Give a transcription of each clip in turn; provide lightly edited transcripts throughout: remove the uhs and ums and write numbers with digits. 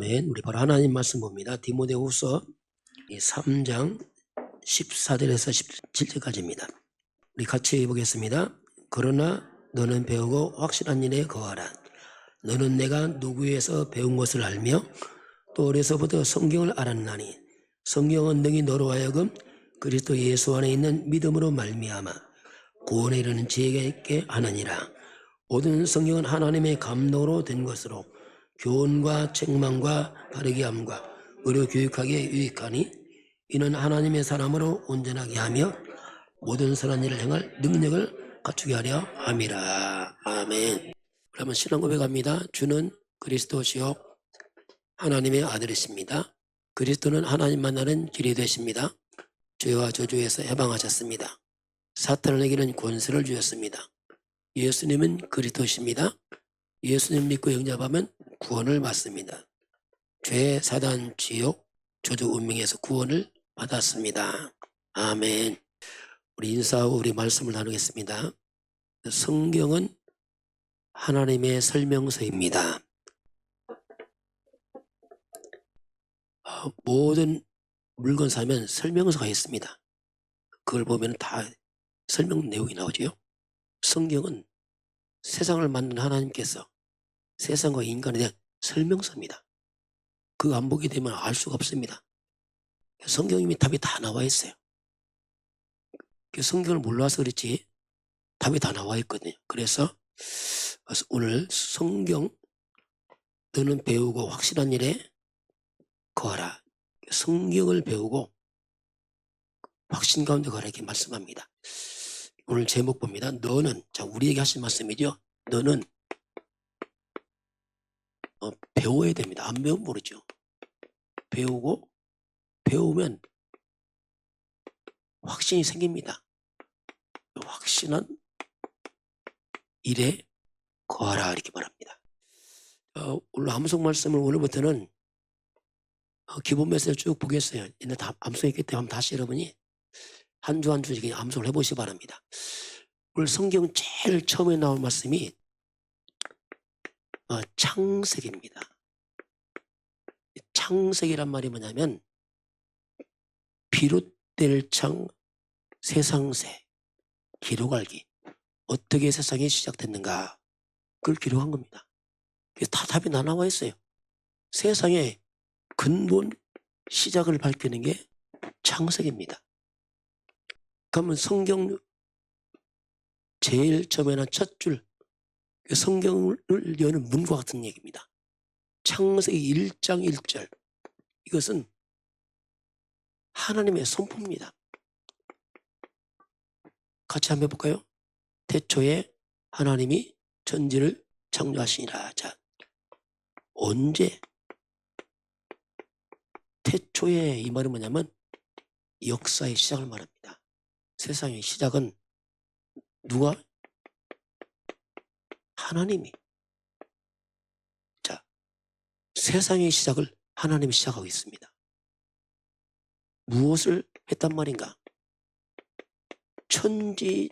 아멘. 우리 바로 하나님 말씀 봅니다. 디모데후서 3장 14절에서 17절까지입니다. 우리 같이 보겠습니다. 그러나 너는 배우고 확실한 일에 거하라. 너는 내가 누구에서 배운 것을 알며 또 어려서부터 성경을 알았나니 성경은 능히 너로 하여금 그리스도 예수 안에 있는 믿음으로 말미암아 구원에 이르는 지혜가 있게 하느니라. 모든 성경은 하나님의 감동으로 된 것으로 교훈과 책망과 바르게 함과 의로 교육하기에 유익하니 이는 하나님의 사람으로 온전하게 하며 모든 선한 일을 행할 능력을 갖추게 하려 함이라. 아멘. 그러면 신앙 고백합니다. 주는 그리스도시요 하나님의 아들이십니다. 그리스도는 하나님 만나는 길이 되십니다. 죄와 저주에서 해방하셨습니다. 사탄을 이기는 권세를 주셨습니다. 예수님은 그리스도십니다. 예수님 믿고 영접하면 구원을 받습니다. 죄, 사단, 지옥, 저주, 운명에서 구원을 받았습니다. 아멘. 우리 인사하고 우리 말씀을 나누겠습니다. 성경은 하나님의 설명서입니다. 모든 물건 사면 설명서가 있습니다. 그걸 보면 다 설명 내용이 나오죠. 성경은 세상을 만든 하나님께서 세상과 인간에 대한 설명서입니다. 그거 안 보게 되면 알 수가 없습니다. 성경이면 답이 다 나와 있어요. 성경을 몰라서 그렇지 답이 다 나와 있거든요. 그래서 오늘 성경 너는 배우고 확실한 일에 거하라. 성경을 배우고 확신 가운데 거하라 이렇게 말씀합니다. 오늘 제목 봅니다. 너는, 자, 우리에게 하신 말씀이죠. 너는 배워야 됩니다. 안 배우면 모르죠. 배우고 배우면 확신이 생깁니다. 확신한 일에 거하라 이렇게 말합니다. 오늘 암송 말씀을 오늘부터는 기본 메시지를 쭉 보겠어요. 옛날 다 암송했기 때문에 한번 다시 여러분이 한 주 한 주 이렇게 암송을 해보시기 바랍니다. 오늘 성경 제일 처음에 나온 말씀이 창세기입니다. 창세기란 말이 뭐냐면 비롯될 창 세상새 기록알기 어떻게 세상이 시작됐는가 그걸 기록한 겁니다. 다 답이 다 나와 있어요. 세상의 근본 시작을 밝히는 게 창세기입니다. 그러면 성경 제일 처음에 난 첫 줄 성경을 여는 문과 같은 얘기입니다. 창세기 1장 1절 이것은 하나님의 선포입니다. 같이 한번 해볼까요? 태초에 하나님이 천지를 창조하시니라. 자, 언제? 태초에 이 말은 뭐냐면 역사의 시작을 말합니다. 세상의 시작은 누가? 하나님이. 자, 세상의 시작을 하나님이 시작하고 있습니다. 무엇을 했단 말인가? 천지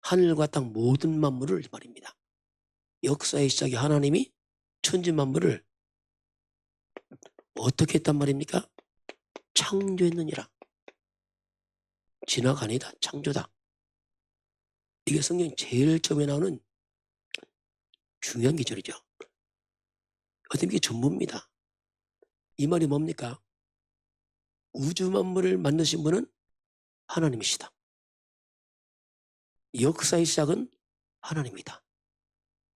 하늘과 땅 모든 만물을 말입니다. 역사의 시작이 하나님이 천지 만물을 어떻게 했단 말입니까? 창조했느니라. 진화가 아니다. 창조다. 이게 성경 제일 처음에 나오는 중요한 기절이죠. 어떤 게 전부입니다. 이 말이 뭡니까? 우주 만물을 만드신 분은 하나님이시다. 역사의 시작은 하나님이다.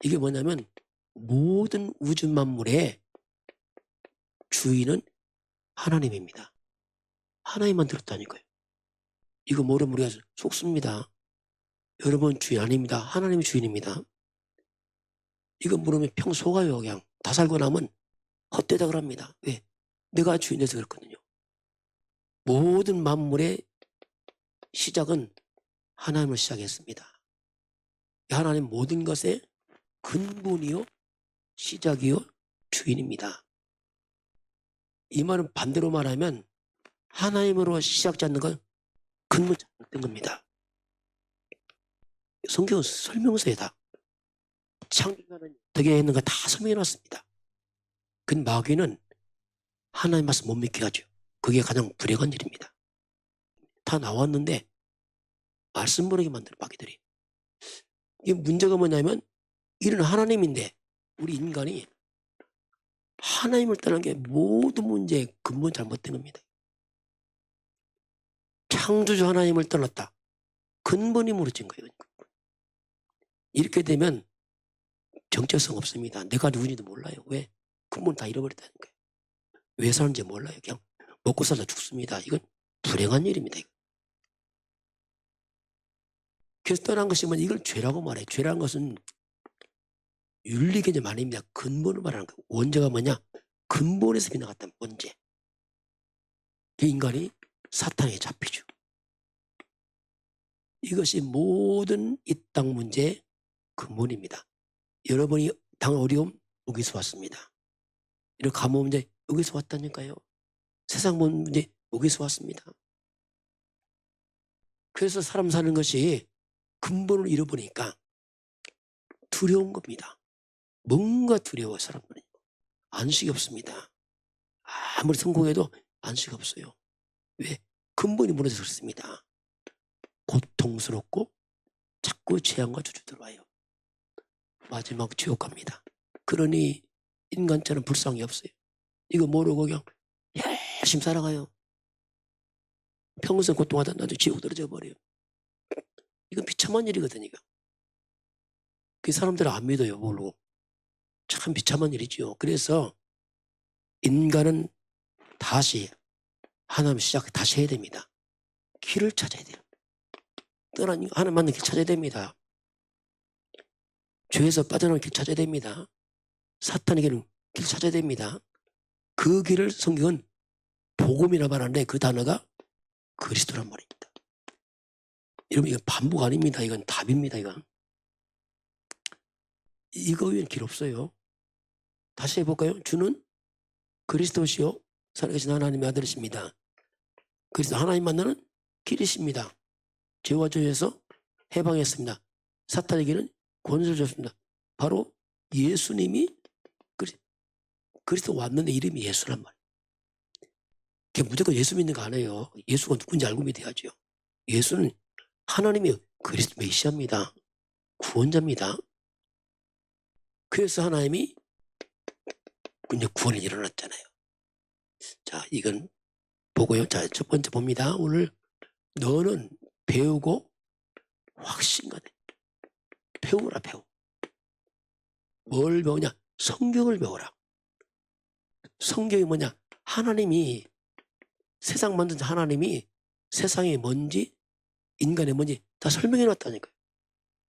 이게 뭐냐면 모든 우주 만물의 주인은 하나님입니다. 하나님 만들었다니까요. 이거 모르면 우리가 속습니다. 여러분 주인 아닙니다. 하나님이 주인입니다. 이거 모르면 평 속아요. 그냥 다 살고 나면 헛되다 합니다. 왜? 내가 주인에서 그렇거든요. 모든 만물의 시작은 하나님을 시작했습니다. 하나님 모든 것의 근본이요 시작이요 주인입니다. 이 말은 반대로 말하면 하나님으로 시작지 않는 건 근본 잘못된 겁니다. 성경은 설명서에다 창조하는 어떻게 했는가 다 설명해 놨습니다. 그 마귀는 하나님 말씀 못 믿게 하죠. 그게 가장 불행한 일입니다. 다 나왔는데 말씀 모르게 만드는 마귀들이. 이게 문제가 뭐냐면 이런 하나님인데 우리 인간이 하나님을 떠난 게 모든 문제의 근본 잘못된 겁니다. 창조주 하나님을 떠났다. 근본이 무너진 거예요. 이렇게 되면 정체성 없습니다. 내가 누군지도 몰라요. 왜? 근본 다 잃어버렸다는 거예요. 왜 사는지 몰라요. 그냥 먹고 살다 죽습니다. 이건 불행한 일입니다. 그래서 떠난 것이 뭐냐, 이걸 죄라고 말해요. 죄라는 것은 윤리 개념 아닙니다. 근본을 말하는 거예요. 원죄가 뭐냐? 근본에서 빗나갔다는 원죄. 그 인간이 사탄에게 잡히죠. 이것이 모든 이 땅 문제의 근본입니다. 여러분이 당한 어려움 여기서 왔습니다. 이런 가뭄 문제 여기서 왔다니까요. 세상 문제 여기서 왔습니다. 그래서 사람 사는 것이 근본을 잃어버리니까 두려운 겁니다. 뭔가 두려워 사람들은. 안식이 없습니다. 아무리 성공해도 안식이 없어요. 왜? 근본이 무너져서 그렇습니다. 고통스럽고 자꾸 재앙과 저주 들어와요. 마지막 지옥 갑니다. 그러니 인간처럼 불쌍히 없어요. 이거 모르고 그냥 열심히 살아가요. 평생 고통하다 나도 지옥 떨어져 버려요. 이건 비참한 일이거든요. 그 사람들은 안 믿어요. 모르고. 참 비참한 일이죠. 그래서 인간은 다시 하나님 시작 다시 해야 됩니다. 길을 찾아야 돼요. 떠난 하나님 만나는 길 찾아야 됩니다. 죄에서 빠져나오는 길 찾아야 됩니다. 사탄에게는 길 찾아야 됩니다. 그 길을 성경은 복음이라 말하는데 그 단어가 그리스도란 말입니다. 여러분 이건 반복 아닙니다. 이건 답입니다. 이거 외에는 길 없어요. 다시 해볼까요? 주는 그리스도시요 살아계신 하나님의 아들이십니다. 그리스도 하나님 만나는 길이십니다. 죄와 죄에서 해방했습니다. 사탄에게는 권세를 줬습니다. 바로 예수님이 그리스도 왔는데 이름이 예수란 말이에요. 그게 무조건 예수 믿는 거 아니에요. 예수가 누군지 알고 믿어야죠. 예수는 하나님의 그리스도 메시아입니다. 구원자입니다. 그래서 하나님이 이제 구원이 일어났잖아요. 자, 이건 보고요. 자, 첫 번째 봅니다. 오늘 너는 배우고 확신가 돼. 배우라 배워. 뭘 배우냐? 성경을 배워라. 성경이 뭐냐? 하나님이 세상 만든 하나님이 세상이 뭔지 인간의 뭔지 다 설명해 놨다니까요.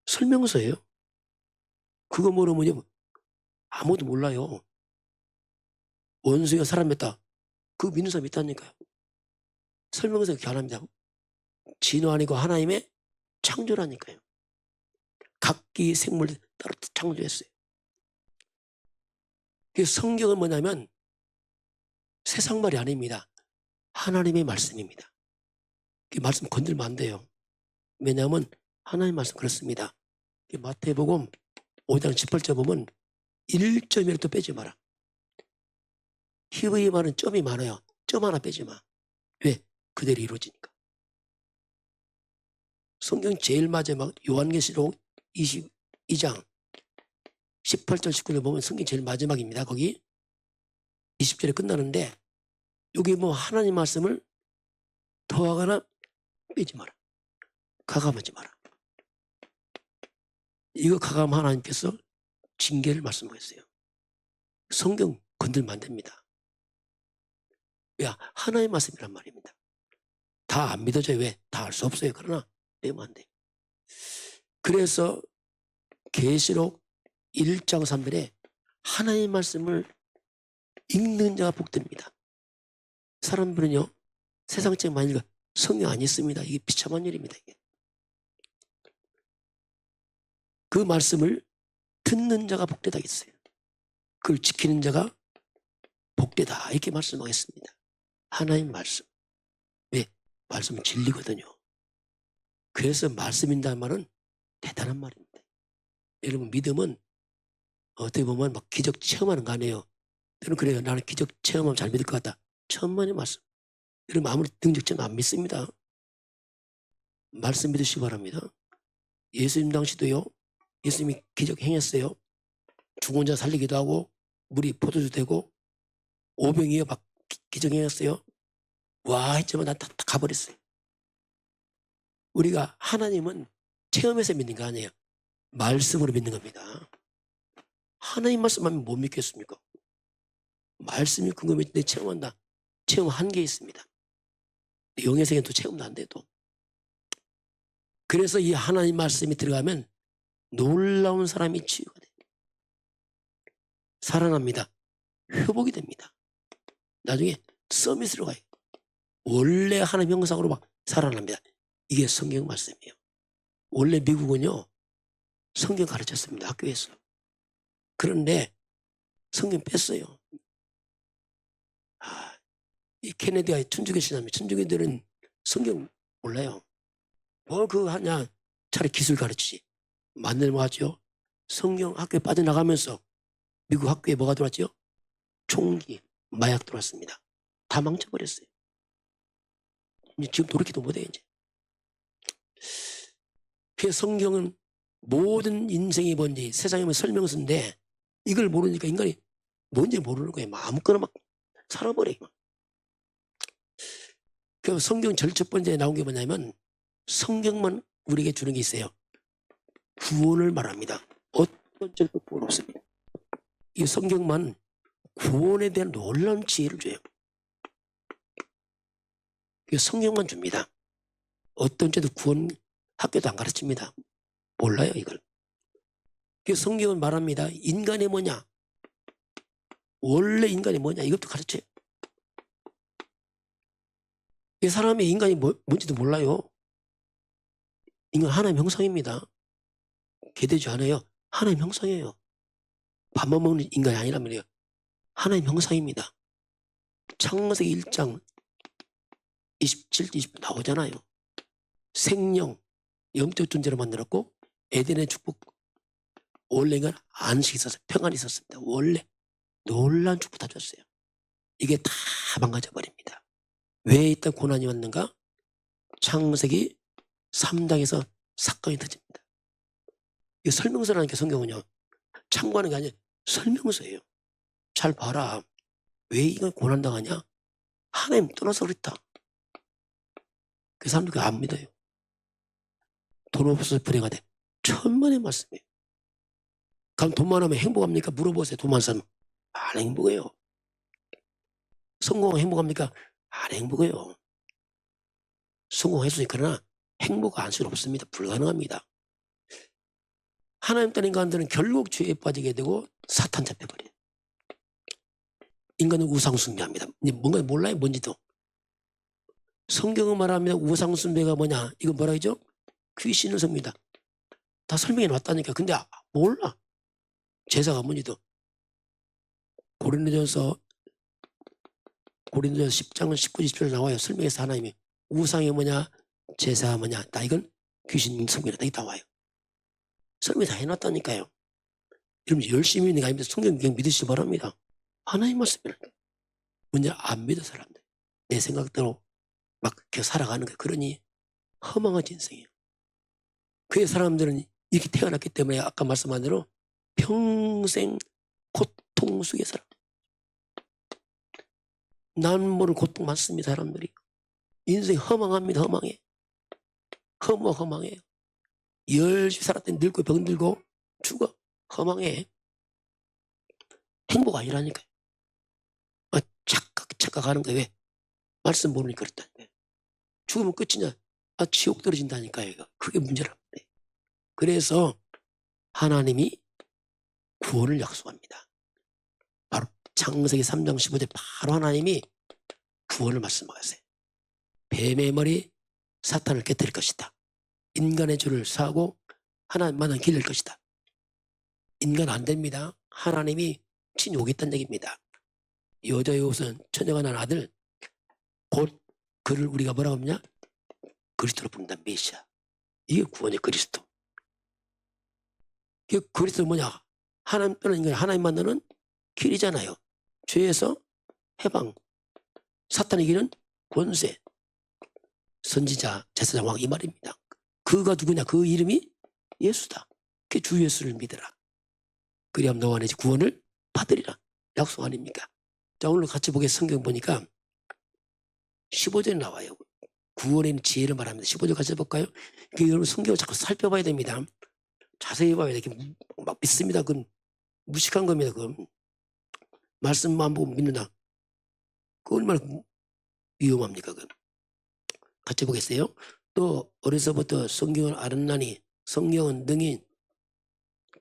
설명서예요. 그거 모르면 아무도 몰라요. 원수가 사람 맺다. 그거 믿는 사람 있다니까요. 설명서 그렇게 안 합니다. 진화 아니고 하나님의 창조라니까요. 각기 생물 따로 창조했어요. 그 성경은 뭐냐면 세상 말이 아닙니다. 하나님의 말씀입니다. 그 말씀 건들면 안 돼요. 왜냐하면 하나님 말씀 그렇습니다. 마태복음 5장 18절 보면 1점이라도 빼지 마라. 히브리 말은 점이 많아요. 점 하나 빼지 마. 왜? 그대로 이루어지니까. 성경 제일 마지막 요한계시록 22장 18절 19절 보면 성경 제일 마지막입니다. 거기 20절에 끝나는데 여기 뭐 하나님 말씀을 더하거나 빼지 마라. 가감하지 마라. 이거 가감하면 하나님께서 징계를 말씀하셨어요. 성경 건들면 안 됩니다. 왜? 하나님 말씀이란 말입니다. 다 안 믿어져요. 왜? 다 알 수 없어요. 그러나 빼면 안 돼요. 그래서 계시록 1장 3절에 하나님 말씀을 읽는 자가 복됩니다. 사람들은요 세상책 많이 읽어 성경 안 읽습니다. 이게 비참한 일입니다. 이게. 그 말씀을 듣는 자가 복되다 했어요. 그걸 지키는 자가 복되다 이렇게 말씀하겠습니다. 하나님 말씀. 왜? 말씀은 진리거든요. 그래서 말씀인다는 말은 대단한 말입니다. 여러분 믿음은 어떻게 보면 막 기적 체험하는 거 아니에요. 저는 그래요. 나는 기적 체험하면 잘 믿을 것 같다. 천만의 말씀. 여러분 아무리 능력 체험 안 믿습니다. 말씀 믿으시기 바랍니다. 예수님 당시도요. 예수님이 기적 행했어요. 죽은 자 살리기도 하고 물이 포도주 되고 오병이어 막 기적 행했어요. 와 했지만 난 다 가버렸어요. 우리가 하나님은 체험해서 믿는 거 아니에요. 말씀으로 믿는 겁니다. 하나님 말씀하면 못 믿겠습니까? 말씀이 궁금해 내 체험한다. 체험 한계 있습니다. 영의 세계는 또 체험도 안 돼도. 그래서 이 하나님 말씀이 들어가면 놀라운 사람이 치유가 됩니다. 살아납니다. 회복이 됩니다. 나중에 서밋으로 가요. 원래 하나님 형상으로 막 살아납니다. 이게 성경 말씀이에요. 원래 미국은요. 성경 가르쳤습니다. 학교에서. 그런데 성경 뺐어요. 이 케네디가 천주교 신자입니다. 천주교들은 성경 몰라요. 뭐 그거 하냐. 차라리 기술 가르치지. 맞는 뭐 하죠. 성경 학교에 빠져나가면서 미국 학교에 뭐가 들어왔죠? 총기, 마약 들어왔습니다. 다 망쳐버렸어요. 지금 돌이키도 못해요. 이제. 그래서 성경은 모든 인생의 뭔지 세상의 설명서인데 이걸 모르니까 인간이 뭔지 모르는 거예요. 아무거나 막 살아버려요. 그 성경 제일 첫 번째 나온 게 뭐냐면 성경만 우리에게 주는 게 있어요. 구원을 말합니다. 어떤 절도 구원 없습니다. 이 성경만 구원에 대한 놀라운 지혜를 줘요. 성경만 줍니다. 어떤 죄도 구원 학교도 안 가르칩니다. 몰라요 이걸. 성경은 말합니다. 인간이 뭐냐? 원래 인간이 뭐냐? 이것도 가르쳐요. 이 사람의 인간이 뭔지도 몰라요. 인간 하나님 형상입니다. 개되지 않아요. 하나님 형상이에요. 밥만 먹는 인간이 아니란 말이에요. 하나님 형상입니다. 창세기 1장 27, 20 나오잖아요. 생명, 영적 존재로 만들었고 에덴의 축복, 원래 인간 안식이 있었어요. 평안이 있었습니다. 원래 놀라운 축복 다 줬어요. 이게 다 망가져버립니다. 왜 이딴 고난이 왔는가? 창세기 3장에서 사건이 터집니다. 이 설명서라는 게 성경은요. 참고하는 게 아니라 설명서예요. 잘 봐라. 왜 이건 고난당하냐? 하나님 떠나서 그랬다. 그 사람들 그거 안 믿어요. 돈 없어서 불행하 돼. 천만의 말씀이에요. 그럼 돈 많으면 행복합니까? 물어보세요. 돈 많은 사람. 안 행복해요. 성공하면 행복합니까? 안 행복해요. 성공했으니 그러나 행복할 수는 없습니다. 불가능합니다. 하나님 따른 인간들은 결국 죄에 빠지게 되고 사탄 잡혀버려요. 인간은 우상숭배합니다. 뭔가 몰라요. 뭔지도. 성경은 말합니다. 우상숭배가 뭐냐. 이거 뭐라 하죠? 귀신을 섭니다. 다 설명해 놨다니까. 근데 몰라. 제사가 뭔지도. 고린도전서 10장 19, 20절 나와요. 설명해서 하나님이 우상이 뭐냐, 제사가 뭐냐, 다 이건 귀신 섭니다. 다 나와요. 설명 다 해놨다니까요. 여러분 열심히 믿는 게 아닙니다. 성경 그냥 믿으시기 바랍니다. 하나님 말씀이라니까. 문제 안 믿어 사람들. 내 생각대로 막 그렇게 살아가는 거예요. 그러니 허망한 인생이에요. 그 사람들은 이렇게 태어났기 때문에 아까 말씀한 대로 평생 고통 속에 살아. 난 모를 고통 많습니다. 사람들이. 인생 허망합니다. 허망해. 허망해요. 열심히 살았더니 늙고 병들고 죽어. 허망해. 행복 아니라니까요. 착각하는 거예요. 왜? 말씀 모르니까 그렇다니까요. 죽으면 끝이냐? 지옥 떨어진다니까요. 이거. 그게 문제랍니다. 그래서 하나님이 구원을 약속합니다. 바로 창세기 3장 15절 바로 하나님이 구원을 말씀하세요. 뱀의 머리 사탄을 깨뜨릴 것이다. 인간의 죄를 사하고 하나님만은 기를 것이다. 인간 안 됩니다. 하나님이 친히 오겠다는 얘기입니다. 여자의 옷은 처녀가 난 아들 곧 그를 우리가 뭐라고 하냐? 그리스도로 부른다. 메시아. 이게 구원의 그리스도. 그리스도 뭐냐? 하나님 떠난 인간 하나님 만나는 길이잖아요. 죄에서 해방, 사탄이 이기는 권세, 선지자, 제사장, 왕 이 말입니다. 그가 누구냐? 그 이름이 예수다. 그 주 예수를 믿으라. 그리하면 너와 내 구원을 받으리라. 약속 아닙니까? 자, 오늘 같이 보게 성경 보니까 15절에 나와요. 구원에 있는 지혜를 말합니다. 15절 같이 볼까요? 여러분 성경을 자꾸 살펴봐야 됩니다. 자세히 봐야 되게 막 믿습니다. 그건 무식한 겁니다. 그건 말씀만 보고 믿는다. 그 얼마나 위험합니까? 그건. 같이 보겠어요. 또 어려서부터 성경을 알았나니 성경은 능히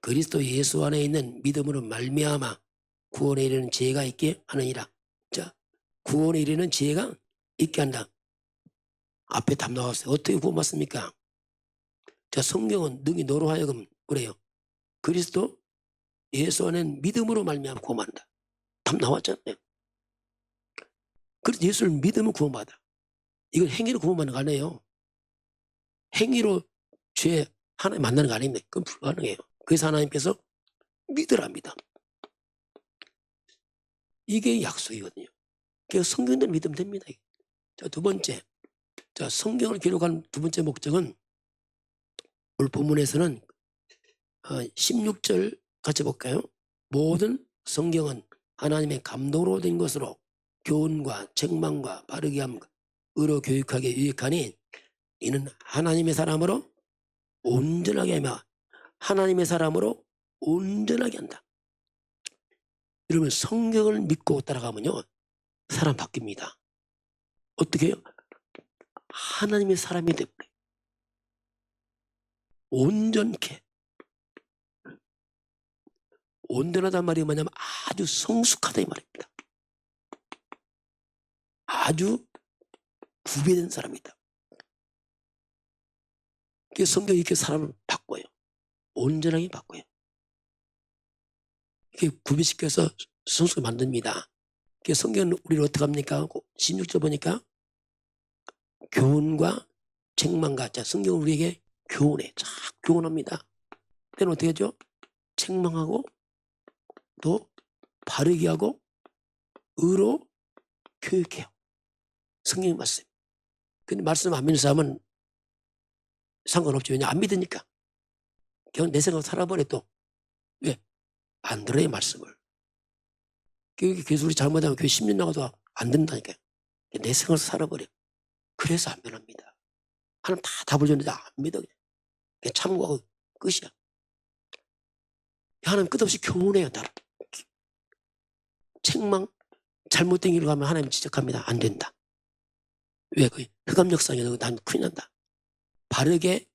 그리스도 예수 안에 있는 믿음으로 말미암아 구원에 이르는 지혜가 있게 하느니라. 자, 구원에 이르는 지혜가 있게 한다. 앞에 답 나왔어요. 어떻게 구원받습니까? 자, 성경은 능히 너로 하여금 그래요. 그리스도 예수 안에는 믿음으로 말미암아 구원받는다. 답 나왔잖아요. 그래서 예수를 믿으면 구원받아. 이건 행위로 구원받는 거 아니에요. 행위로 죄 하나님 만나는 거 아닙니다. 그건 불가능해요. 그래서 하나님께서 믿으랍니다. 이게 약속이거든요. 그래서 성경대로 믿으면 됩니다. 자, 두 번째. 자, 성경을 기록한 두 번째 목적은 오늘 본문에서는 16절 같이 볼까요? 모든 성경은 하나님의 감동으로 된 것으로 교훈과 책망과 바르게 함과 의로 교육하게 유익하니 이는 하나님의 사람으로 온전하게 하며 하나님의 사람으로 온전하게 한다. 여러분 성경을 믿고 따라가면요 사람 바뀝니다. 어떻게 해요? 하나님의 사람이 되버려요. 온전케. 온전하단 말이 뭐냐면 아주 성숙하다 이 말입니다. 아주 구별된 사람이다. 그래서 성경이 이렇게 사람을 바꿔요. 온전하게 바꿔요. 이렇게 구별시켜서 성숙을 만듭니다. 그래서 성경은 우리를 어떻게 합니까? 16절 보니까 교훈과 책망과 자 성경은 우리에게 교훈해. 쫙 교훈합니다. 때는 어떻게 하죠? 책망하고 또 바르게 하고 의로 교육해요. 성경의 말씀. 근데 말씀 안 믿는 사람은 상관없죠. 왜냐 안 믿으니까. 그냥 내 생각 살아버려 또. 왜? 안 들어요 말씀을. 교회 우리 잘못하면 교회 10년 나가도 안 듣는다니까요. 내 생각을 살아버려. 그래서 안 변합니다. 하나님 다 답을 줬는데 안 믿어. 그냥 참고하고 끝이야. 하나님 끝없이 교훈해요. 나를. 책망 잘못된 길로 가면 하나님 지적합니다. 안 된다. 왜? 그 흑암역상에 난 큰일 난다. 바르게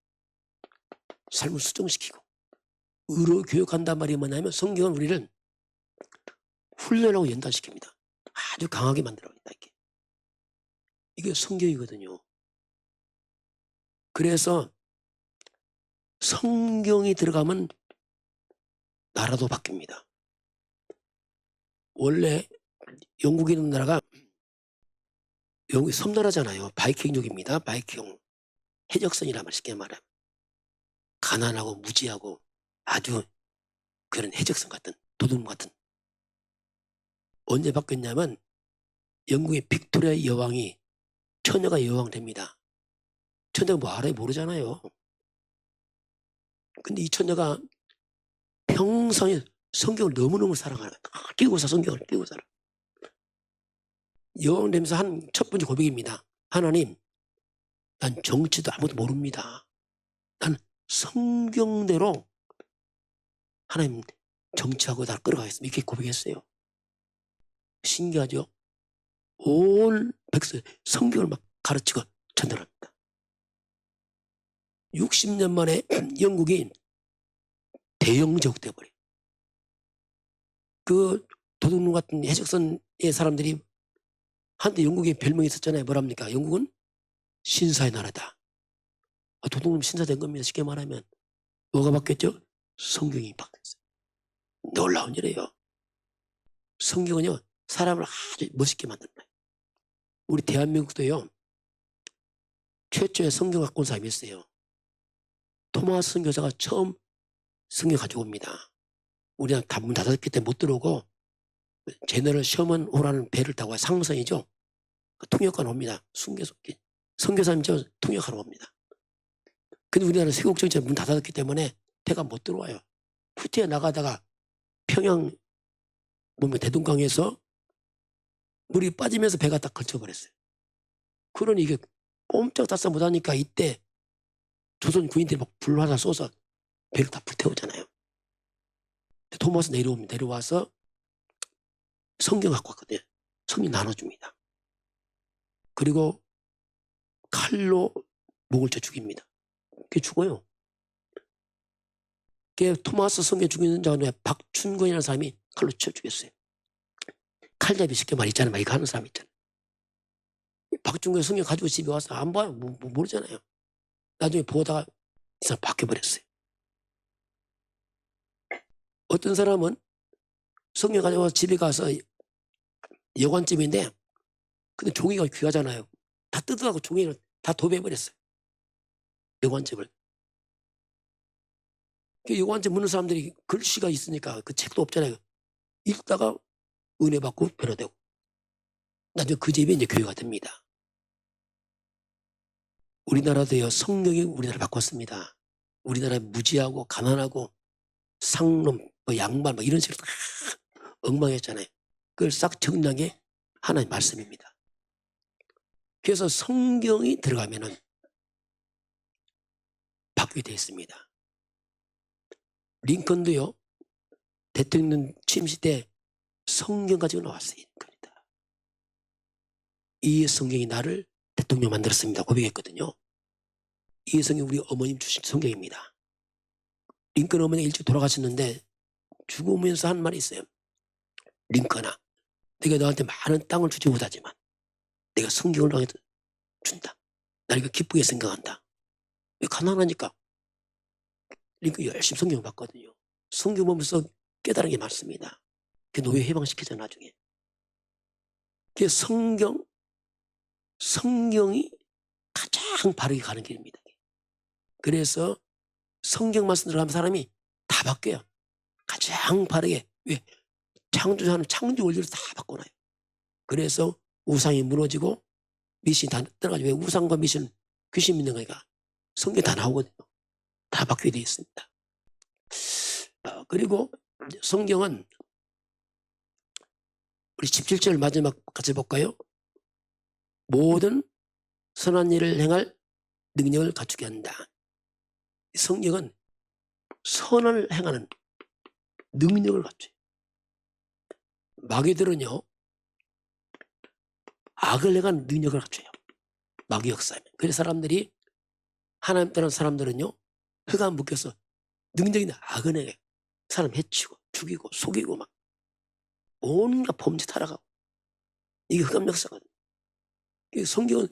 삶을 수정시키고 의로 교육한단 말이 뭐냐면 성경은 우리를 훈련하고 연단시킵니다. 아주 강하게 만들어버린다. 이게 성경이거든요. 그래서 성경이 들어가면 나라도 바뀝니다. 원래 영국이라는 나라가 영국이 섬나라잖아요. 바이킹족입니다. 바이킹. 해적선이란 말 쉽게 말하면 가난하고 무지하고 아주 그런 해적선 같은 도둑놈 같은. 언제 바뀌었냐면 영국의 빅토리아 여왕이 처녀가 여왕 됩니다. 처녀가 뭐 알아요? 모르잖아요. 근데 이 처녀가 평생에 성경을 너무너무 사랑하는 거야. 끼고 살아. 성경을 끼고 살아. 여왕 되면서 한 첫 번째 고백입니다. 하나님, 난 정치도 아무도 모릅니다. 난 성경대로 하나님 정치하고 다 끌어가겠습니다. 이렇게 고백했어요. 신기하죠? 온 백성 성경을 막 가르치고 전달합니다. 60년 만에 영국이 대영제국 돼버려요. 그 도둑놈 같은 해적선의 사람들이 한때 영국에 별명이 있었잖아요. 뭐랍니까? 영국은 신사의 나라다. 도둑놈 신사된 겁니다. 쉽게 말하면. 뭐가 바뀌었죠? 성경이 바뀌었어요. 놀라운 일이에요. 성경은요 사람을 아주 멋있게 만든다. 우리 대한민국도요 최초의 성경 갖고 온 사람이 있어요. 토마스 선교사가 처음 성경 가지고 옵니다. 우리는 문 닫았기 때문에 못 들어오고 제너럴 셔먼 호라는 배를 타고 상선이죠. 통역하러 옵니다. 선교사님 저 통역하러 옵니다. 근데 우리나라 세국정책 문 닫았기 때문에 배가 못 들어와요. 후퇴해 나가다가 평양 보면 대동강에서 물이 빠지면서 배가 딱 걸쳐버렸어요. 그러니 이게 꼼짝 달싹 못하니까 이때 조선 군인들이 막 불화살 쏘서 배를 다 불태우잖아요. 토마스 내려와서 성경 갖고 왔거든요. 성경 나눠줍니다. 그리고 칼로 목을 쳐 죽입니다. 그게 죽어요. 그게 토마스 성경 죽이는 자는 박춘권이라는 사람이 칼로 쳐 죽였어요. 칼잡이 쉽게 말 있잖아요. 막 이거 하는 사람 있잖아요. 박준권 성경 가지고 집에 와서 안 봐요. 모르잖아요. 나중에 보다가 이 사람 바뀌어버렸어요. 어떤 사람은 성경 가지고 집에 가서 여관집인데 근데 종이가 귀하잖아요. 다 뜯어가고 종이를 다 도배해버렸어요. 여관집을. 여관집 묻는 사람들이 글씨가 있으니까 그 책도 없잖아요. 읽다가 은혜 받고 변화되고 나중에 그 집이 이제 교회가 됩니다. 우리나라도요, 성경이 우리나라를 바꿨습니다. 우리나라에 무지하고 가난하고 상놈, 양반 이런 식으로 엉망했잖아요. 그걸 싹 정리한 게 하나의 말씀입니다. 그래서 성경이 들어가면은 바뀌게 되어 있습니다. 링컨도요, 대통령 취임식 때 성경 가지고 나왔어요. 이 성경이 나를 대통령 만들었습니다. 고백했거든요. 이 성경이 우리 어머님 주신 성경입니다. 링컨 어머니가 일찍 돌아가셨는데 죽으면서 한 말이 있어요. 링컨아, 내가 너한테 많은 땅을 주지 못하지만 내가 성경을 너한테 준다. 나 이거 기쁘게 생각한다. 왜 가난하니까. 링컨 열심히 성경 봤거든요. 성경 보면서 깨달은 게 많습니다. 그 노예 해방시키죠 나중에. 그 성경이 가장 바르게 가는 길입니다. 그래서 성경 말씀 들어가면 사람이 다 바뀌어요. 가장 바르게. 왜? 창조하는 창조 원리를 다 바꿔놔요. 그래서 우상이 무너지고 미신이 다 떨어가지고 왜 우상과 미신 귀신 믿는 거니까 성경이 다 나오거든요. 다 바뀌게 되어 있습니다. 그리고 성경은 우리 17절 마지막 같이 볼까요? 모든 선한 일을 행할 능력을 갖추게 한다. 성경은 선을 행하는 능력을 갖춰요. 마귀들은요, 악을 행하는 능력을 갖춰요. 마귀 역사에. 그래서 사람들이 하나님 떠난 사람들은요, 흑암 묶여서 능력 있는 악을 행해 사람 해치고 죽이고 속이고 막 온갖 범죄 타락하고 이게 흑암 역사거든요. 성경은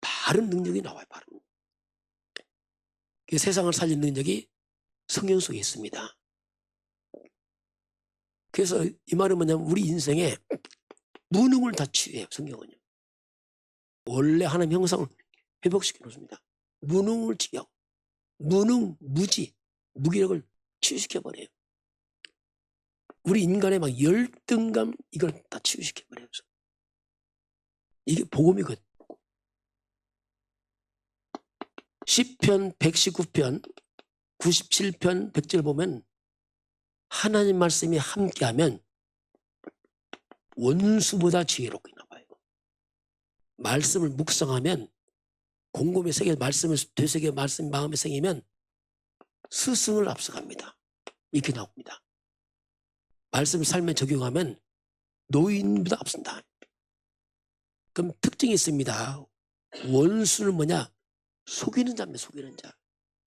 바른 능력이 나와요. 바른. 세상을 살리는 능력이 성경 속에 있습니다. 그래서 이 말은 뭐냐면 우리 인생에 무능을 다 치유해요. 성경은요. 원래 하나님 형상을 회복시켜 놓습니다. 무능을 치유하고 무능, 무지, 무기력을 치유시켜버려요. 우리 인간의 막 열등감 이걸 다 치유시켜버려요. 이게 복음이거든요. 시편 119편 97편 100절 보면 하나님 말씀이 함께하면 원수보다 지혜롭게 나와요. 말씀을 묵상하면 곰곰이 새겨 말씀을 되새겨 말씀 마음에 새기면 스승을 앞서갑니다. 이렇게 나옵니다. 말씀을 삶에 적용하면 노인보다 앞선다. 그럼 특징이 있습니다. 원수는 뭐냐? 속이는 자입니다. 속이는 자.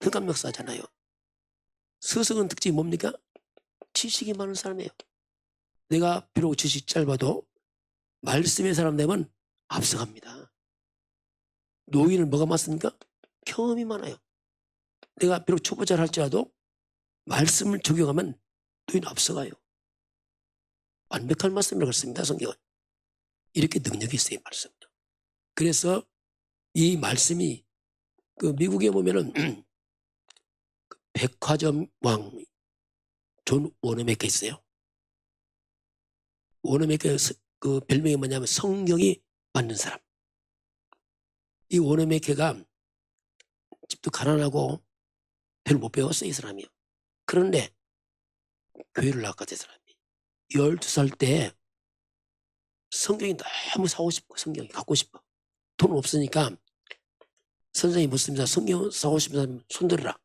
흑암 역사잖아요. 스승은 특징이 뭡니까? 지식이 많은 사람이에요. 내가 비록 지식 짧아도 말씀의 사람 되면 앞서갑니다. 노인은 뭐가 많습니까? 경험이 많아요. 내가 비록 초보자를 할지라도 말씀을 적용하면 노인은 앞서가요. 완벽한 말씀이라고 했습니다. 성경은. 이렇게 능력이 있어요. 말씀. 그래서 이 말씀이 그 미국에 보면은 백화점 왕 존 워너메커 있어요. 원어민 그 별명이 뭐냐면 성경이 맞는 사람. 이 원어민 걔가 집도 가난하고 별로 못 배웠어 이 사람이요. 그런데 교회를 나갔대 사람이. 12살 때 성경이 너무 사고 싶고 성경이 갖고 싶어. 돈 없으니까 선생님이 묻습니다. 성경 사고 싶은 사람 손들어라.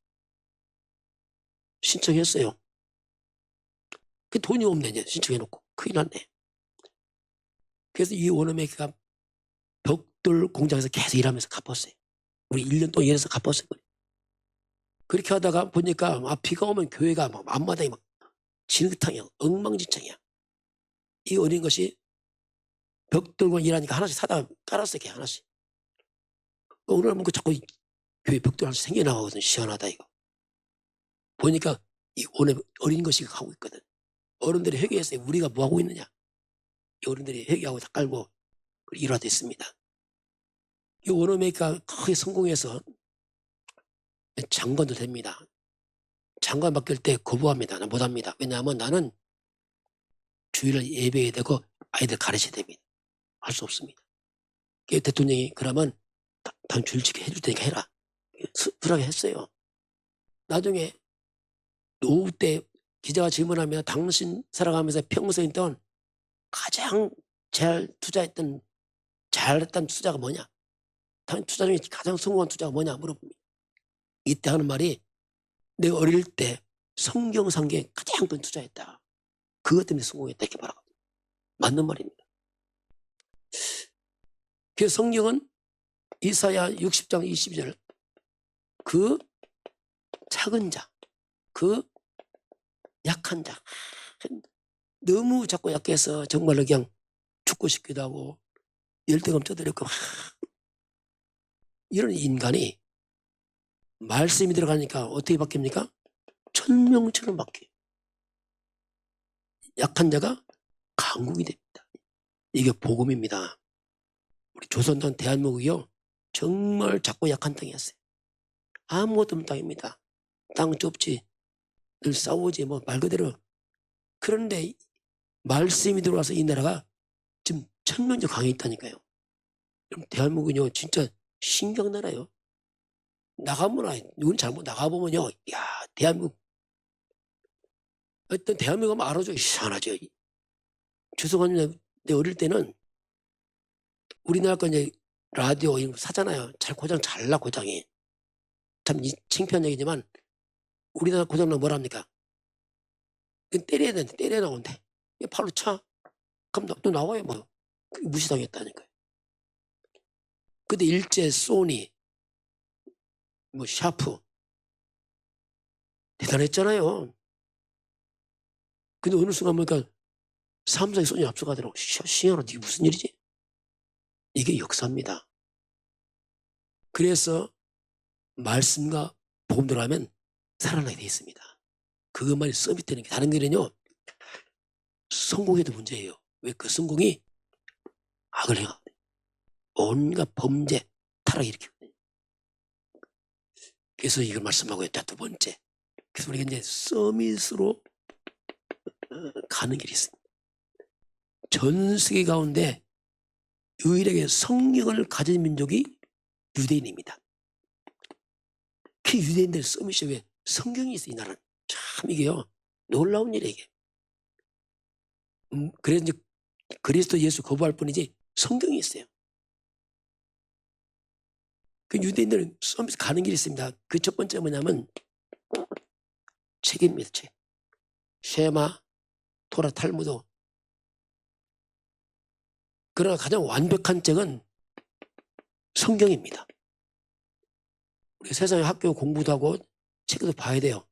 신청했어요. 그 돈이 없네 이제 신청해놓고 큰일 났네. 그래서 이 원어메이커가 벽돌 공장에서 계속 일하면서 갚았어요. 우리 1년 동안 일해서 갚았어요. 그렇게 하다가 보니까 비가 오면 교회가 막 앞마당이 막 진흙탕이야. 엉망진창이야. 이 어린 것이 벽돌과 일하니까 하나씩 사다가 깔았어요. 걔 하나씩. 오늘 보면 그 자꾸 교회 벽돌 하나씩 생겨나거든. 시원하다 이거. 보니까 이 어린 것이 하고 있거든. 어른들이 회개했어요. 우리가 뭐 하고 있느냐. 이 어른들이 회개하고 다 깔고 일화됐습니다. 이 원어메이커가 크게 성공해서 장관도 됩니다. 장관 맡길 때 거부합니다. 나 못합니다. 왜냐하면 나는 주일을 예배해야 되고 아이들 가르쳐야 됩니다. 할 수 없습니다. 대통령이 그러면 당 주일 지켜 해줄 테니까 해라. 수락을 했어요. 나중에 노후 때 기자가 질문하면 당신 살아가면서 평소에 있던 가장 잘했던 투자가 뭐냐? 투자 중에 가장 성공한 투자가 뭐냐 물어봅니다. 이때 하는 말이 내가 어릴 때 성경 산 게 가장 큰 투자였다. 그것 때문에 성공했다 이렇게 말하거든요. 맞는 말입니다. 그래서 성경은 이사야 60장 22절 그 작은 자, 그 약한 자 너무 자꾸 약해서 정말로 그냥 죽고 싶기도 하고 열대감 떠들었고 이런 인간이 말씀이 들어가니까 어떻게 바뀝니까? 천명처럼 바뀌어요. 약한 자가 강국이 됩니다. 이게 복음입니다. 우리 조선당 대한민국이요 정말 작고 약한 땅이었어요. 아무것도 없는 땅입니다. 땅 좁지 늘 싸우지 뭐 말 그대로. 그런데 말씀이 들어와서 이 나라가 지금 천년째 강해 있다니까요. 그럼 대한민국은요 진짜 신기한 나라예요. 나가면 누군 잘못 나가보면요 야 대한민국 어떤 대한민국 하면 알아줘. 이상하죠. 죄송합니다. 내 어릴 때는 우리나라 거 이제 라디오 이런 거 사잖아요. 고장 잘 나 고장이. 참 창피한 얘기지만 우리나라 고장 나면 뭐랍니까? 때려야 되는데 때려 나오는데 팔로 차. 그럼 또 나와요 뭐. 무시당했다니까요. 근데 일제 소니 뭐 샤프 대단했잖아요. 근데 어느 순간 보니까 삼성이 소니 앞서가더라고. 신현아 이게 무슨 일이지? 이게 역사입니다. 그래서 말씀과 복음대로 하면 살아나게 되어 있습니다. 그것만이 서밋되는 게 다른 길은요 성공해도 문제예요. 왜 그 성공이 악을 행하거든요. 온갖 범죄 타락 일으키거든요. 그래서 이걸 말씀하고 있다. 두 번째. 그래서 우리가 이제 서밋으로 가는 길이 있습니다. 전 세계 가운데 유일하게 성경을 가진 민족이 유대인입니다. 그 유대인들 서밋이 왜 성경이 있어 이 나라는. 참 이게요 놀라운 일이에요 이게. 그래서 이제 그리스도 예수 거부할 뿐이지 성경이 있어요. 그 유대인들은 서밋 가는 길이 있습니다. 그 첫 번째 뭐냐면 책입니다. 책. 쉐마, 토라, 탈무드. 그러나 가장 완벽한 책은 성경입니다. 우리 세상에 학교 공부도 하고 책도 봐야 돼요.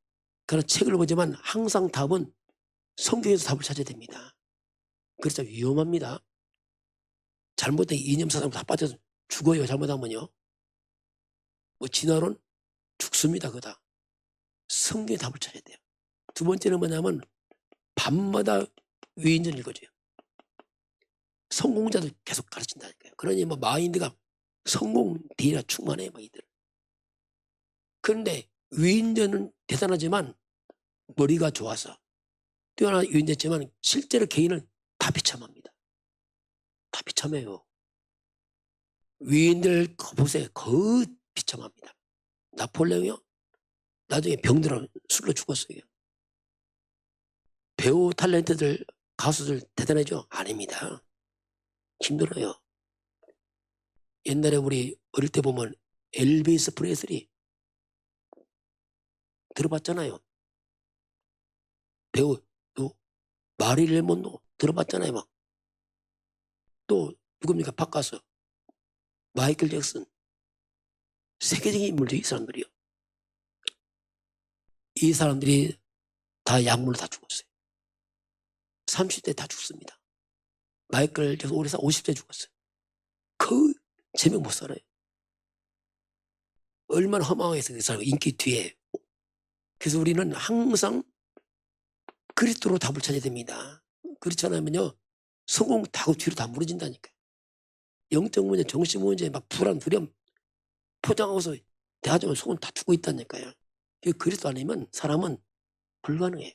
그러나 책을 보지만 항상 답은 성경에서 답을 찾아야 됩니다. 그래서 위험합니다. 잘못된 이념사상 다 빠져서 죽어요. 잘못하면요. 뭐 진화론 죽습니다. 그다. 성경의 답을 찾아야 돼요. 두 번째는 뭐냐면 밤마다 위인전 읽어줘요. 성공자들 계속 가르친다니까요. 그러니 뭐 마인드가 성공 대라 충만해 막 이들. 그런데 위인전은 대단하지만 머리가 좋아서 뛰어난 위인됐지만 실제로 개인을 다 다 비참합니다. 다 비참해요. 위인들 보세요. 거의 비참합니다. 나폴레옹이요? 나중에 병들어 술로 죽었어요. 배우 탤런트들, 가수들 대단하죠? 아닙니다. 힘들어요. 옛날에 우리 어릴 때 보면 엘비스 프레슬리 들어봤잖아요. 배우 또 마릴린 먼로 들어봤잖아요. 막. 또 누굽니까? 바카스, 마이클 잭슨. 세계적인 인물들이 이 사람들이요. 이 사람들이 다 약물로 다 죽었어요. 30대 다 죽습니다. 마이클 잭슨 올해 50대 죽었어요. 그 제명 못 살아요. 얼마나 허망해서 그 사람 인기 뒤에. 그래서 우리는 항상 그리스도로 답을 찾아야 됩니다. 그렇지 않으면요 성공 다고 뒤로 다 무너진다니까요. 영적 문제, 정신 문제, 막 불안, 두려움 포장하고서 대하지만 속은 다 죽고 있다니까요. 그리스도 아니면 사람은 불가능해요.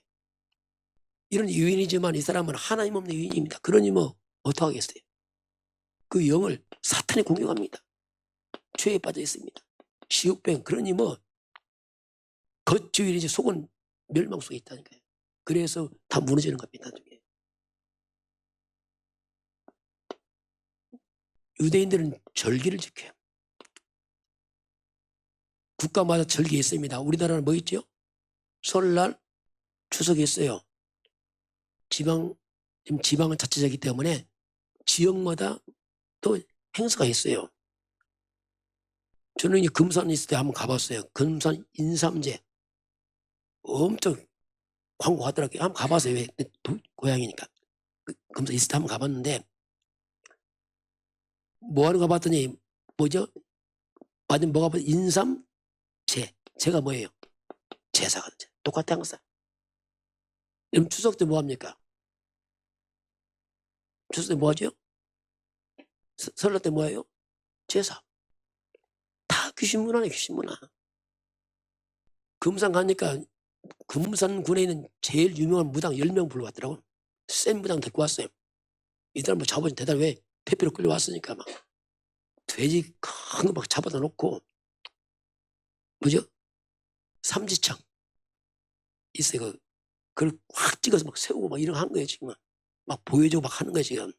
이런 유인이지만 이 사람은 하나님 없는 유인입니다. 그러니 뭐 어떡하겠어요. 그 영을 사탄이 공격합니다. 죄에 빠져 있습니다. 시욕병. 그러니 뭐 겉주인이지 속은 멸망 속에 있다니까요. 그래서 다 무너지는 겁니다. 나중에. 유대인들은 절기를 지켜요. 국가마다 절기 있습니다. 우리나라는 뭐 있죠? 설날, 추석이 있어요. 지금 지방은 자치제이기 때문에 지역마다 또 행사가 있어요. 저는 금산 있을 때 한번 가봤어요. 금산 인삼제. 엄청 광고하더라고요. 한번 가봤어요. 왜? 고향이니까. 금산 있을 때 한번 가봤는데 뭐 하는 거 봤더니 뭐죠? 맞으면 뭐가 보면 인삼제. 제가 뭐예요? 제사거든요. 똑같은 항상. 그럼 추석 때 뭐 합니까? 추석 때 뭐 하죠? 설날 때 뭐 해요? 제사. 다 귀신 문화네, 귀신 문화. 금산 가니까 금산군에 있는 제일 유명한 무당 10명 불러왔더라고. 센 무당 데리고 왔어요. 이들 뭐 잡아준 대단 왜 퇴비로 끌려왔으니까 막 돼지 큰 거 막 잡아다 놓고 뭐죠? 삼지창 있어요. 그걸 확 찍어서 막 세우고 막 이런 거 한 거예요 지금. 막 보여주고 막 하는 거예요 지금.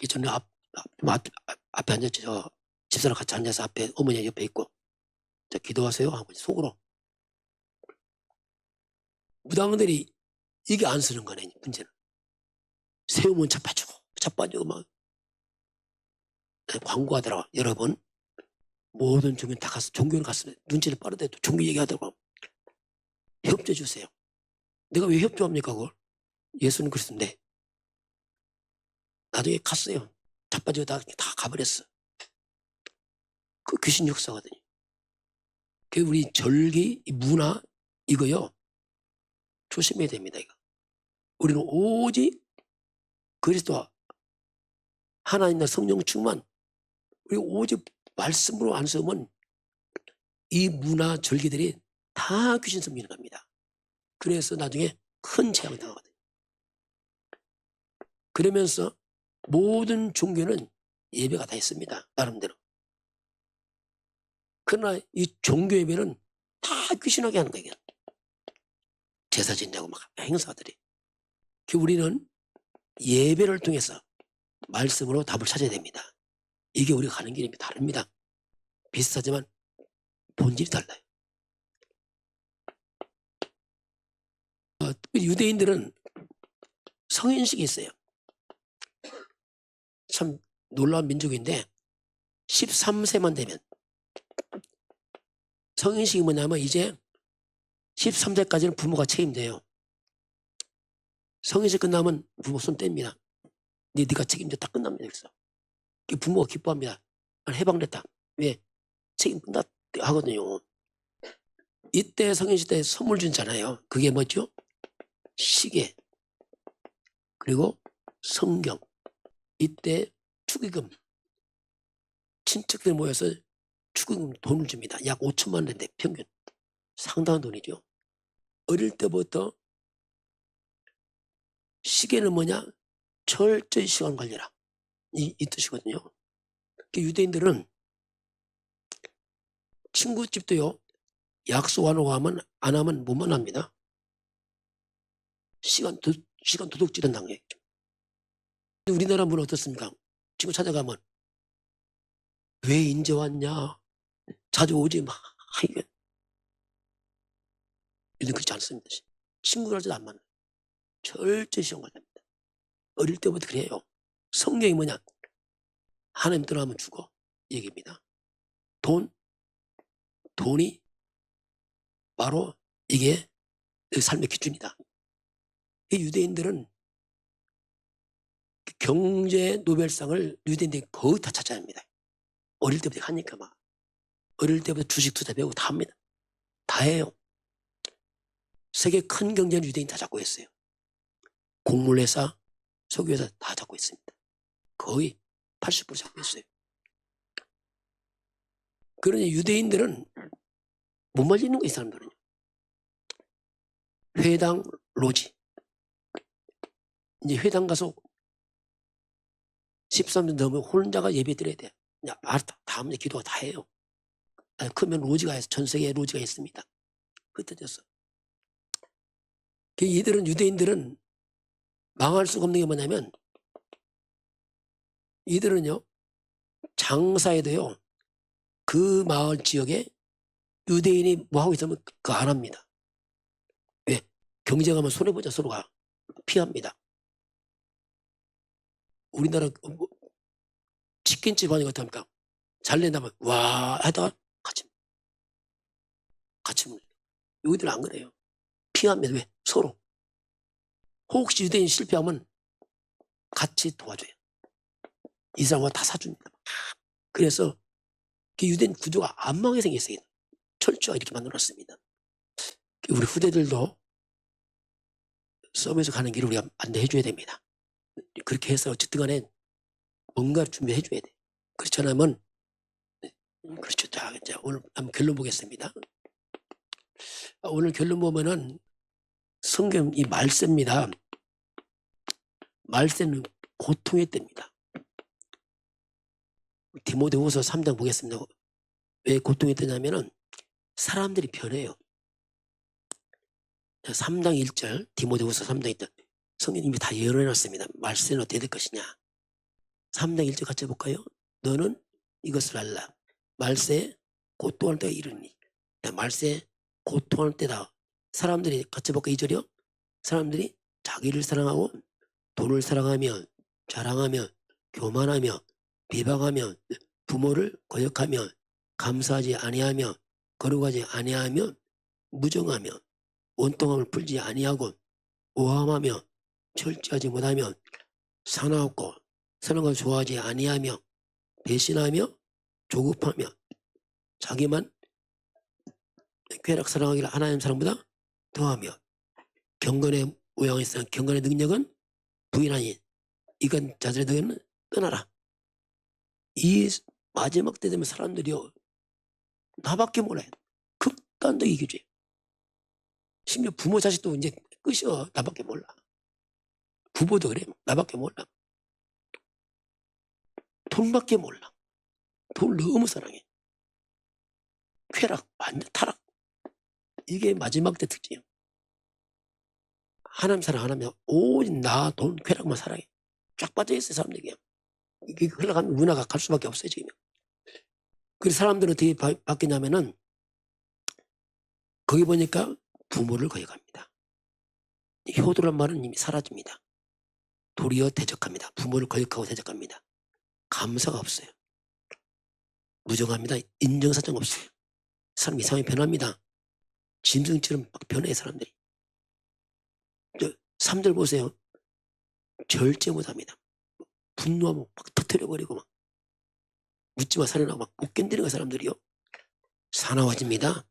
저는 앞에 앉았죠. 저 집사람 같이 앉아서 앞에 어머니 옆에 있고 저 기도하세요 하고 속으로. 무당들이 이게 안 쓰는 거네 문제는. 세우면 자빠지고 막 광고하더라고. 여러분 모든 종교는 다 가서 종교는 갔으면 눈치를 빠르대도 종교 얘기하더라고. 협조해 주세요. 내가 왜 협조합니까 그걸? 예수는 그랬는데 나중에 갔어요. 자빠지고 다 가버렸어. 그 귀신 역사거든요. 그 우리 절기 문화 이거요 조심해야 됩니다. 이거 우리는 오직 그리스도와 하나님과 성령 충만 우리 오직 말씀으로 안 쓰면 이 문화 절기들이 다 귀신 섬기는 겁니다. 그래서 나중에 큰 재앙을 당하거든요. 그러면서 모든 종교는 예배가 다 있습니다. 나름대로. 그러나 이 종교 예배는 다 귀신하게 하는 거예요. 제사 지내고 막 행사들이. 우리는 예배를 통해서 말씀으로 답을 찾아야 됩니다. 이게 우리가 가는 길이 다릅니다. 비슷하지만 본질이 달라요. 유대인들은 성인식이 있어요. 참 놀라운 민족인데 13세만 되면 성인식이 뭐냐면 이제 13세까지는 부모가 책임져요. 성인식 끝나면 부모 손 뗍니다. 네가 책임져 다 끝납니다. 여기서. 부모가 기뻐합니다. 해방됐다. 왜? 책임 끝났다 하거든요. 이때 성인식 때 선물 주잖아요. 그게 뭐죠? 시계 그리고 성경. 이때 축의금 친척들 모여서 축의금 돈을 줍니다. 약 5천만 원인데 평균 상당한 돈이죠. 어릴 때부터 시계는 뭐냐? 철저히 시간 관리라. 이 뜻이거든요. 유대인들은 친구집도요, 약속 안 하고 안 하면 못 만납니다. 시간 도둑질은 당해야죠. 우리나라 분은 어떻습니까? 친구 찾아가면 왜 인제 왔냐? 자주 오지 마. 이게 요즘 그렇지 않습니다. 친구라도 안 만나요. 철저히 시간 관리합니다. 어릴 때부터 그래요. 성경이 뭐냐? 하나님 떠나면 죽어. 이 얘기입니다. 돈이 바로 이게 삶의 기준이다. 이 유대인들은 경제 노벨상을 유대인들이 거의 다 차지합니다. 어릴 때부터 하니까 막. 어릴 때부터 주식 투자 배우고 다 합니다. 다 해요. 세계 큰 경제는 유대인 다 잡고 있어요. 곡물회사, 석유회사 다 잡고 있습니다. 거의 80% 잡고 있어요. 그러니 유대인들은 못 말리는 거, 이 사람들은. 회당, 로지. 이제 회당 가서 13년 넘으면 혼자가 예배 드려야 돼. 알았다. 다음에 기도가 다 해요. 크면 로지가 해서 전 세계에 로지가 있습니다. 흩어졌어. 이들은, 유대인들은 망할 수가 없는 게 뭐냐면, 이들은요, 장사에도요, 그 마을 지역에 유대인이 뭐 하고 있으면 그거 안 합니다. 왜? 경쟁하면 손해보자 서로가 피합니다. 우리나라 치킨집 하는 것 같습니까? 잘 낸다면 와 하다가 같이 먹는. 여기들은 안 그래요. 피합니다. 왜? 서로. 혹시 유대인 실패하면 같이 도와줘요. 이 사람과 다 사줍니다. 그래서 그 유대인 구조가 안 망하게 생겼어요. 철저하게 이렇게 만들어놨습니다. 우리 후대들도 서비스 가는 길을 우리가 안내해줘야 됩니다. 그렇게 해서 어쨌든 간에 뭔가를 준비해줘야 돼. 그렇지 않으면, 그렇죠. 자, 이제 오늘 한번 결론 보겠습니다. 오늘 결론 보면은 성경 이 말세입니다. 말세는 고통의 때입니다. 디모데후서 3장 보겠습니다. 왜 고통의 때냐면은 사람들이 변해요. 3장 1절, 디모데후서 3장 1절. 성경님이 다 예언해놨습니다. 말세는 어떻게 될 것이냐. 3장 1절 같이 해볼까요? 너는 이것을 알라. 말세 고통할 때가 이르니. 말세 고통할 때다. 사람들이 같이 볼까 2절이요? 사람들이 자기를 사랑하고 돈을 사랑하며 자랑하며 교만하며 비방하며 부모를 거역하며 감사하지 아니하며 거룩하지 아니하며 무정하며 온통함을 풀지 아니하고 오함하며 철저하지 못하며 사나웠고 선한 걸 좋아하지 아니하며 배신하며 조급하며 자기만 쾌락 사랑하기를 하나님 사람보다 더하며 경건의 모양이 있으나 경건의 능력은 부인하니 이건 자들의 능력은 떠나라. 이 마지막 때 되면 사람들이요 나밖에 몰라요. 극단적인 규제. 심지어 부모 자식도 이제 끝이요. 나밖에 몰라. 부모도 그래. 나밖에 몰라. 돈밖에 몰라. 돈 너무 사랑해. 쾌락, 완전 타락. 이게 마지막 때 특징이에요. 하나님 사랑 안 하면 오직 나, 돈, 쾌락만 사랑해. 쫙 빠져있어요, 사람들이. 이게 흘러가는 문화가 갈 수밖에 없어요, 지금. 그래서 사람들은 어떻게 바뀌냐면은 거기 보니까 부모를 거역합니다. 효도란 말은 이미 사라집니다. 도리어 대적합니다. 부모를 거역하고 대적합니다. 감사가 없어요. 무정합니다. 인정사정 없어요. 사람 이상하게 변합니다. 짐승처럼 막 변해 사람들이. 3절 보세요. 절제 못합니다. 분노하면 막 터뜨려버리고 막 묻지마 살인하고 막 못 견디는 거 사람들이요. 사나워집니다.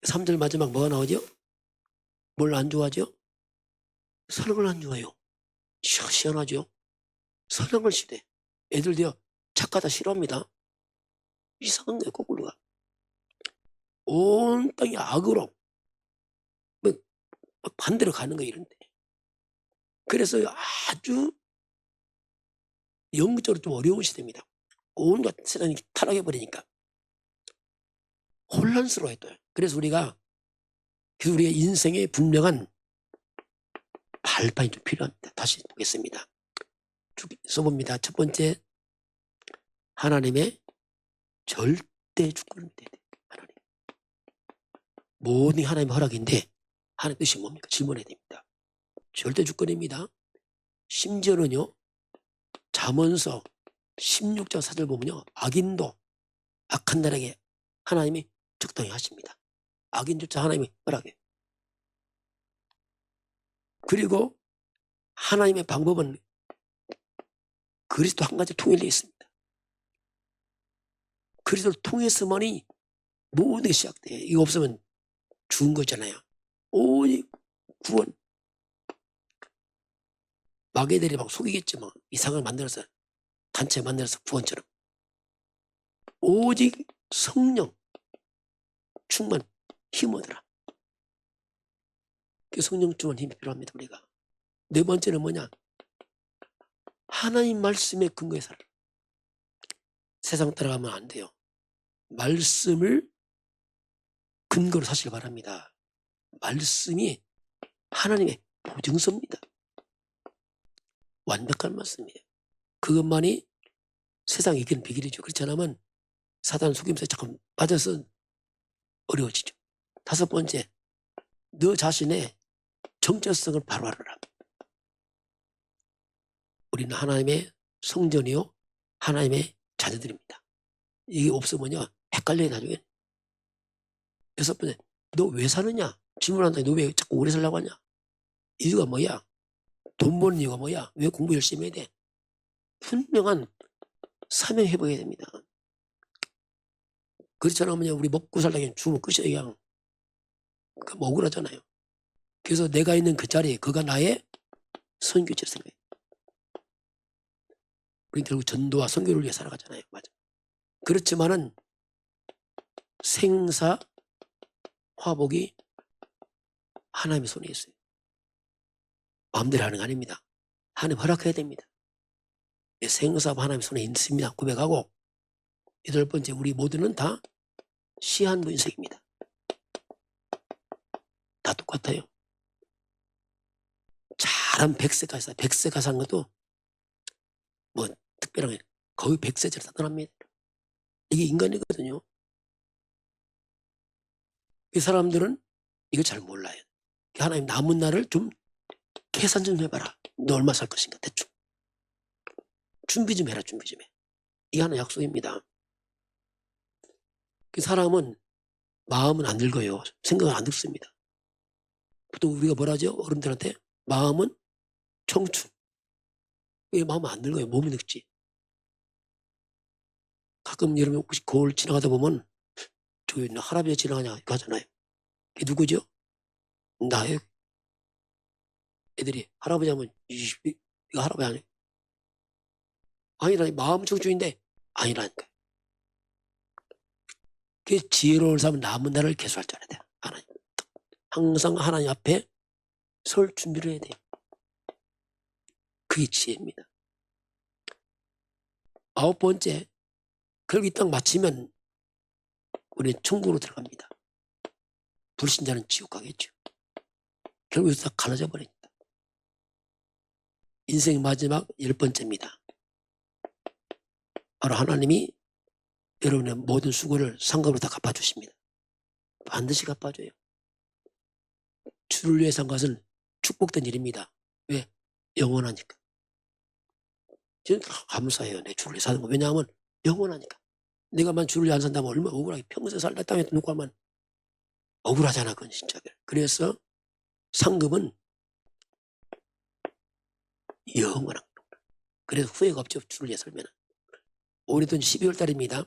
3절 마지막 뭐가 나오죠? 뭘 안 좋아하죠? 선악을 안 좋아해요. 시원하죠? 선악을 싫어해. 애들도요 착하다 싫어합니다. 이상한 거예요. 거꾸로 가. 온 땅이 악으로 막 반대로 가는 거예요. 이런데 그래서 아주 영적으로 좀 어려운 시대입니다. 온갖 세상이 타락해버리니까 혼란스러워요. 또. 그래서 우리가 우리의 인생에 분명한 발판이 좀 필요합니다. 다시 보겠습니다. 써봅니다. 첫 번째, 하나님의 절대 주권입니다. 하나님. 모든 게 하나님의 허락인데 하나님 뜻이 뭡니까? 질문해야 됩니다. 절대 주권입니다. 심지어는요, 잠언서 16장 4절 보면요, 악인도 악한 자에게 하나님이 적당히 하십니다. 악인조차 하나님이 허락해요. 그리고 하나님의 방법은 그리스도 한 가지 통일되어 있습니다. 그리스도를 통해서만이 모든 게 시작돼요. 이거 없으면 죽은 거잖아요. 오직 구원. 마귀들이 막 속이겠지 뭐. 이상을 만들어서, 단체 만들어서 구원처럼. 오직 성령 충만 힘 얻으라. 그 성령 충만 힘이 필요합니다. 우리가. 네 번째는 뭐냐? 하나님 말씀에 근거해 살아라. 세상 따라가면 안 돼요. 말씀을 근거로 사시길 바랍니다. 말씀이 하나님의 보증서입니다. 완벽한 말씀이에요. 그것만이 세상에 이기는 비결이죠. 그렇지 않으면 사단 속임수에 자꾸 빠져서 어려워지죠. 다섯 번째, 너 자신의 정체성을 바로 알아라. 우리는 하나님의 성전이요, 하나님의 자녀들입니다. 이게 없으면요, 헷갈려요, 나중에. 여섯 번째, 너 왜 사느냐? 질문한다. 너 왜 자꾸 오래 살라고 하냐? 이유가 뭐야? 돈 버는 이유가 뭐야? 왜 공부 열심히 해야 돼? 분명한 사명 회복해야 됩니다. 그렇지 않으면 우리 먹고 살려면 죽으면 끝이야, 그냥. 그러니까 억울하잖아요. 그래서 내가 있는 그 자리에 그가 나의 선교지라 생각해요. 우리는 결국 전도와 선교를 위해 살아가잖아요. 맞아. 그렇지만은 생사 화복이 하나님의 손에 있어요. 마음대로 하는 거 아닙니다. 하나님 허락해야 됩니다. 생사가 하나님의 손에 있습니다. 고백하고, 여덟 번째, 우리 모두는 다 시한부 인생입니다. 다 똑같아요. 잘한 100세까지 사. 100세까지 산 것도 뭐 특별하게 거의 100세짜리 다 떠납니다. 이게 인간이거든요. 이 사람들은 이걸 잘 몰라요. 하나님 남은 날을 좀 계산 좀 해봐라. 너 얼마 살 것인가 대충. 준비 좀 해라. 준비 좀 해. 이게 하나 약속입니다. 그 사람은 마음은 안 늙어요. 생각은 안 늙습니다. 보통 우리가 뭐라 하죠? 어른들한테 마음은 청춘. 왜 마음은 안 늙어요? 몸이 늙지. 가끔 여러분 혹시 거울 지나가다 보면 저기 할아버지가 지나가냐 이거 하잖아요. 이게 누구죠? 나예요. 애들이 할아버지 하면 이거 할아버지 아니에요? 아니라 마음 청춘인데 아니라니까요. 그 지혜로운 사람은 남은 날을 계속할 줄 알아야 돼요. 하나님. 항상 하나님 앞에 설 준비를 해야 돼요. 그게 지혜입니다. 아홉 번째, 결국 이 땅 마치면 우리는 천국으로 들어갑니다. 불신자는 지옥 가겠죠. 결국 다 갈라져 버립니다. 인생 마지막 열 번째입니다. 바로 하나님이 여러분의 모든 수고를 상급으로 다 갚아주십니다. 반드시 갚아줘요. 주를 위해 산 것은 축복된 일입니다. 왜? 영원하니까. 저는 감사해요. 내 주를 위해 사는 거. 왜냐하면 영원하니까. 내가만 주를 위해 안 산다면 얼마나 억울하게 평생 살다 땅에 놓고 하면 억울하잖아. 그건 진짜. 그래서 상급은 영원한 겁니다. 그래서 후회가 없죠. 주를 위해 살면. 올해도 12월 달입니다.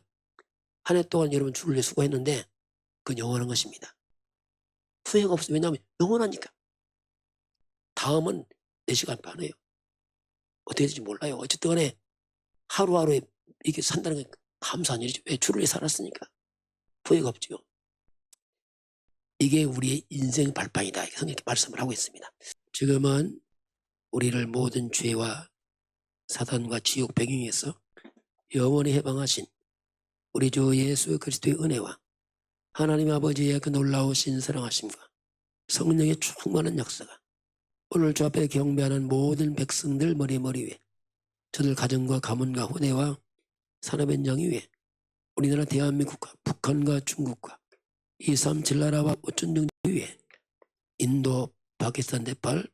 한 해 동안 여러분 주를 위해 수고했는데 그건 영원한 것입니다. 후회가 없어요. 왜냐하면 영원하니까. 다음은 4시간 반이에요. 어떻게 될지 몰라요. 어쨌든 간에 하루하루에 이게 산다는 게 감사한 일이죠. 왜? 주를 위해 살았으니까. 후회가 없죠. 이게 우리의 인생 발판이다. 이렇게 말씀을 하고 있습니다. 지금은 우리를 모든 죄와 사단과 지옥 배경에서 영원히 해방하신 우리 주 예수 그리스도의 은혜와 하나님 아버지의 그 놀라우신 사랑하심과 성령의 충만한 역사가 오늘 주 앞에 경배하는 모든 백성들 머리 위에, 저들 가정과 가문과 후대와 산업 현장 위에, 우리나라 대한민국과 북한과 중국과 237 나라와 어촌 위에, 인도, 파키스탄, 네팔,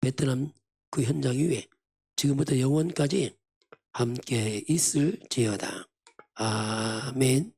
베트남 그 현장 위에 지금부터 영원까지 함께 있을지어다. 아멘.